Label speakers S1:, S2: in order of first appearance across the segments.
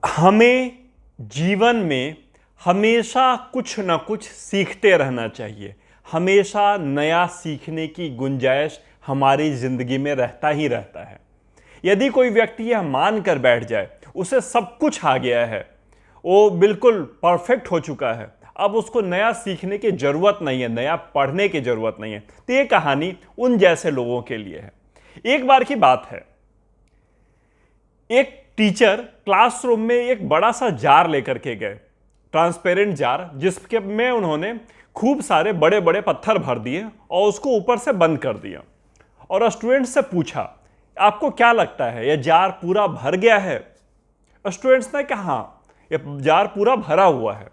S1: हमें जीवन में हमेशा कुछ ना कुछ सीखते रहना चाहिए। हमेशा नया सीखने की गुंजाइश हमारी जिंदगी में रहता ही रहता है। यदि कोई व्यक्ति यह मान कर बैठ जाए उसे सब कुछ आ गया है, वो बिल्कुल परफेक्ट हो चुका है, अब उसको नया सीखने की जरूरत नहीं है, नया पढ़ने की जरूरत नहीं है, तो ये कहानी उन जैसे लोगों के लिए है। एक बार की बात है, एक टीचर क्लासरूम में एक बड़ा सा जार लेकर के गए, ट्रांसपेरेंट जार, जिसके में उन्होंने खूब सारे बड़े बड़े पत्थर भर दिए और उसको ऊपर से बंद कर दिया। और स्टूडेंट से पूछा, आपको क्या लगता है यह जार पूरा भर गया है? स्टूडेंट्स ने कहा हाँ, यह जार पूरा भरा हुआ है।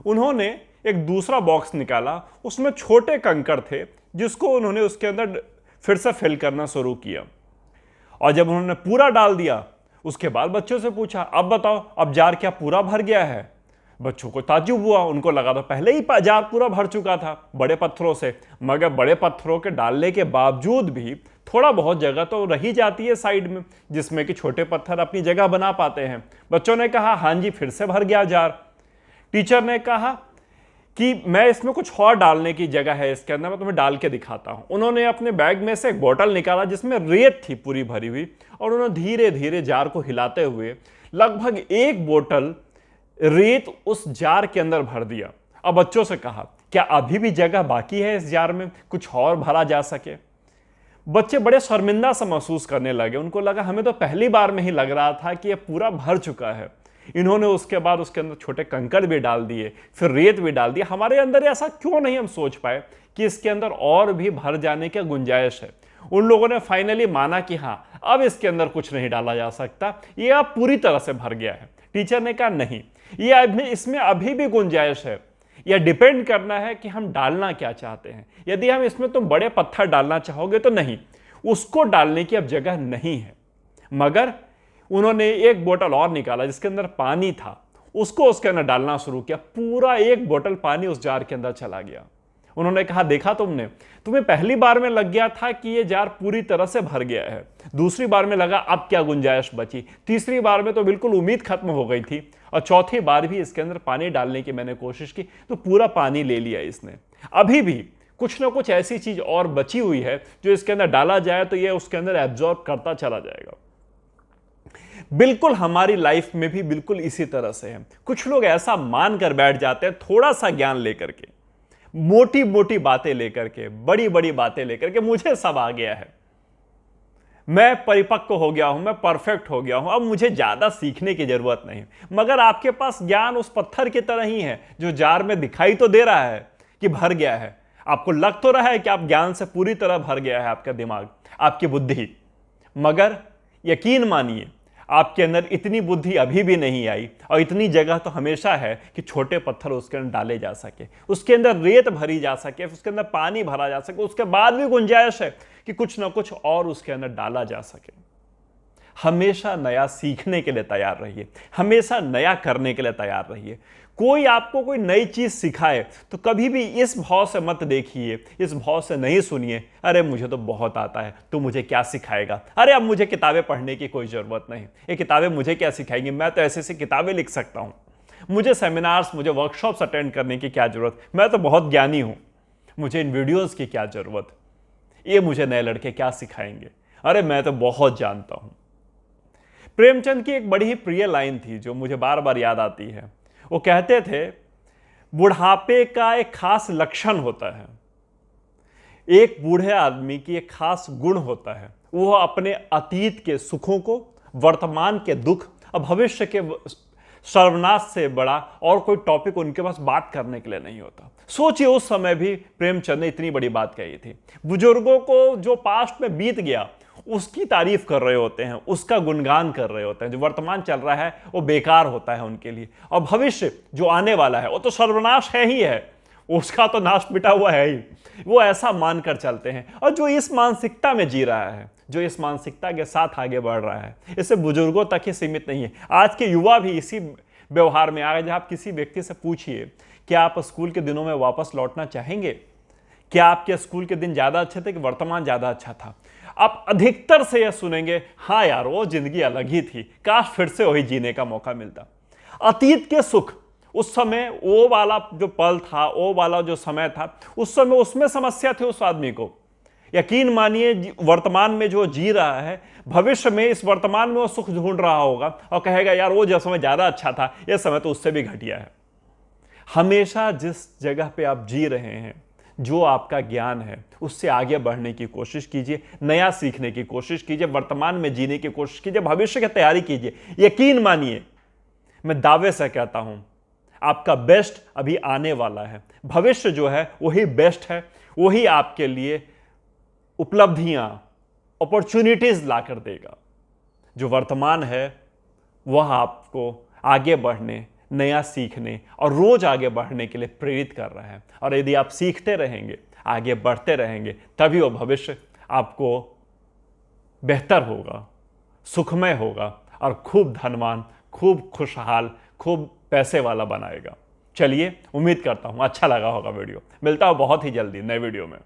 S1: उन्होंने एक दूसरा बॉक्स निकाला, उसमें छोटे कंकड़ थे जिसको उन्होंने उसके अंदर फिर से फिल करना शुरू किया। और जब उन्होंने पूरा डाल दिया, उसके बाद बच्चों से पूछा, अब बताओ, अब जार क्या पूरा भर गया है? बच्चों को ताज्जुब हुआ, उनको लगा था पहले ही जार पूरा भर चुका था बड़े पत्थरों से। मगर बड़े पत्थरों के डालने के बावजूद भी थोड़ा बहुत जगह तो रही जाती है साइड में, जिसमें कि छोटे पत्थर अपनी जगह बना पाते हैं। बच्चों ने कहा हाँ जी, फिर से भर गया जार। टीचर ने कहा कि मैं इसमें कुछ और डालने की जगह है इसके अंदर, मैं तुम्हें डाल के दिखाता हूं। उन्होंने अपने बैग में से एक बोतल निकाला जिसमें रेत थी पूरी भरी हुई, और उन्होंने धीरे धीरे जार को हिलाते हुए लगभग एक बोतल रेत उस जार के अंदर भर दिया। अब बच्चों से कहा, क्या अभी भी जगह बाकी है इस जार में, कुछ और भरा जा सके? बच्चे बड़े शर्मिंदा सा महसूस करने लगे। उनको लगा हमें तो पहली बार में ही लग रहा था कि यह पूरा भर चुका है। इन्होंने उसके बाद उसके अंदर छोटे कंकड़ भी डाल दिए, फिर रेत भी डाल दिया। हमारे अंदर ऐसा क्यों नहीं हम सोच पाए कि इसके अंदर और भी भर जाने की गुंजाइश है? उन लोगों ने फाइनली माना कि हाँ, अब इसके अंदर कुछ नहीं डाला जा सकता, ये अब पूरी तरह से भर गया है। टीचर ने कहा नहीं, ये इसमें अभी भी गुंजाइश है। यह डिपेंड करना है कि हम डालना क्या चाहते हैं। यदि हम इसमें तुम बड़े पत्थर डालना चाहोगे तो नहीं, उसको डालने की अब जगह नहीं है। मगर उन्होंने एक बोतल और निकाला जिसके अंदर पानी था, उसको उसके अंदर डालना शुरू किया। पूरा एक बोतल पानी उस जार के अंदर चला गया। उन्होंने कहा, देखा तुमने, तुम्हें पहली बार में लग गया था कि ये जार पूरी तरह से भर गया है, दूसरी बार में लगा अब क्या गुंजाइश बची, तीसरी बार में तो बिल्कुल उम्मीद खत्म हो गई थी, और चौथी बार भी इसके अंदर पानी डालने की मैंने कोशिश की तो पूरा पानी ले लिया इसने। अभी भी कुछ ना कुछ ऐसी चीज और बची हुई है जो इसके अंदर डाला जाए तो ये उसके अंदर एब्जॉर्ब करता चला जाएगा। बिल्कुल हमारी लाइफ में भी बिल्कुल इसी तरह से है। कुछ लोग ऐसा मान कर बैठ जाते हैं, थोड़ा सा ज्ञान लेकर के, मोटी मोटी बातें लेकर के, बड़ी बड़ी बातें लेकर के, मुझे सब आ गया है, मैं परिपक्व हो गया हूं, मैं परफेक्ट हो गया हूं, अब मुझे ज्यादा सीखने की जरूरत नहीं। मगर आपके पास ज्ञान उस पत्थर की तरह ही है जो जार में दिखाई तो दे रहा है कि भर गया है। आपको लग तो रहा है कि आप ज्ञान से पूरी तरह भर गया है आपका दिमाग, आपकी बुद्धि, मगर यकीन मानिए आपके अंदर इतनी बुद्धि अभी भी नहीं आई, और इतनी जगह तो हमेशा है कि छोटे पत्थर उसके अंदर डाले जा सके, उसके अंदर रेत भरी जा सके, उसके अंदर पानी भरा जा सके, उसके बाद भी गुंजाइश है कि कुछ ना कुछ और उसके अंदर डाला जा सके। हमेशा नया सीखने के लिए तैयार रहिए, हमेशा नया करने के लिए तैयार रहिए। कोई आपको कोई नई चीज सिखाए तो कभी भी इस भाव से मत देखिए, इस भाव से नहीं सुनिए, अरे मुझे तो बहुत आता है, तो मुझे क्या सिखाएगा, अरे अब मुझे किताबें पढ़ने की कोई जरूरत नहीं, ये किताबें मुझे क्या सिखाएंगी, मैं तो ऐसी ऐसी किताबें लिख सकता हूं, मुझे सेमिनार्स, मुझे वर्कशॉप्स अटेंड करने की क्या जरूरत, मैं तो बहुत ज्ञानी हूं, मुझे इन वीडियोज की क्या जरूरत, ये मुझे नए लड़के क्या सिखाएंगे, अरे मैं तो बहुत जानता हूं। प्रेमचंद की एक बड़ी ही प्रिय लाइन थी जो मुझे बार बार याद आती है। वो कहते थे, बुढ़ापे का एक खास लक्षण होता है, एक बूढ़े आदमी की एक खास गुण होता है, वो अपने अतीत के सुखों को, वर्तमान के दुख और भविष्य के सर्वनाश से बड़ा और कोई टॉपिक उनके पास बात करने के लिए नहीं होता। सोचिए उस समय भी प्रेमचंद ने इतनी बड़ी बात कही थी। बुजुर्गों को जो पास्ट में बीत गया उसकी तारीफ कर रहे होते हैं, उसका गुणगान कर रहे होते हैं। जो वर्तमान चल रहा है वो बेकार होता है उनके लिए, और भविष्य जो आने वाला है वो तो सर्वनाश है ही है, उसका तो नाश मिटा हुआ है ही, वो ऐसा मानकर चलते हैं। और जो इस मानसिकता में जी रहा है, जो इस मानसिकता के साथ आगे बढ़ रहा है, इसे बुजुर्गों तक ही सीमित नहीं है, आज के युवा भी इसी व्यवहार में। आज आप किसी व्यक्ति से पूछिए कि आप स्कूल के दिनों में वापस लौटना चाहेंगे, क्या आपके स्कूल के दिन ज्यादा अच्छे थे कि वर्तमान ज्यादा अच्छा था? आप अधिकतर से यह सुनेंगे, हाँ यार वो जिंदगी अलग ही थी, काश फिर से वही जीने का मौका मिलता। अतीत के सुख, उस समय वो वाला जो पल था, वो वाला जो समय था, उस समय उसमें समस्या थी उस आदमी को। यकीन मानिए वर्तमान में जो जी रहा है, भविष्य में इस वर्तमान में वो सुख ढूंढ रहा होगा और कहेगा यार वो जो समय ज्यादा अच्छा था, यह समय तो उससे भी घटिया है। हमेशा जिस जगह पे आप जी रहे हैं, जो आपका ज्ञान है, उससे आगे बढ़ने की कोशिश कीजिए, नया सीखने की कोशिश कीजिए, वर्तमान में जीने की कोशिश कीजिए, भविष्य की तैयारी कीजिए। यकीन मानिए, मैं दावे से कहता हूं, आपका बेस्ट अभी आने वाला है। भविष्य जो है वही बेस्ट है, वही आपके लिए उपलब्धियां, अपॉर्चुनिटीज ला कर देगा। जो वर्तमान है वह आपको आगे बढ़ने, नया सीखने और रोज आगे बढ़ने के लिए प्रेरित कर रहा है। और यदि आप सीखते रहेंगे, आगे बढ़ते रहेंगे, तभी वो भविष्य आपको बेहतर होगा, सुखमय होगा और खूब धनवान, खूब खुशहाल, खूब पैसे वाला बनाएगा। चलिए, उम्मीद करता हूं अच्छा लगा होगा वीडियो। मिलता हूं बहुत ही जल्दी नए वीडियो में।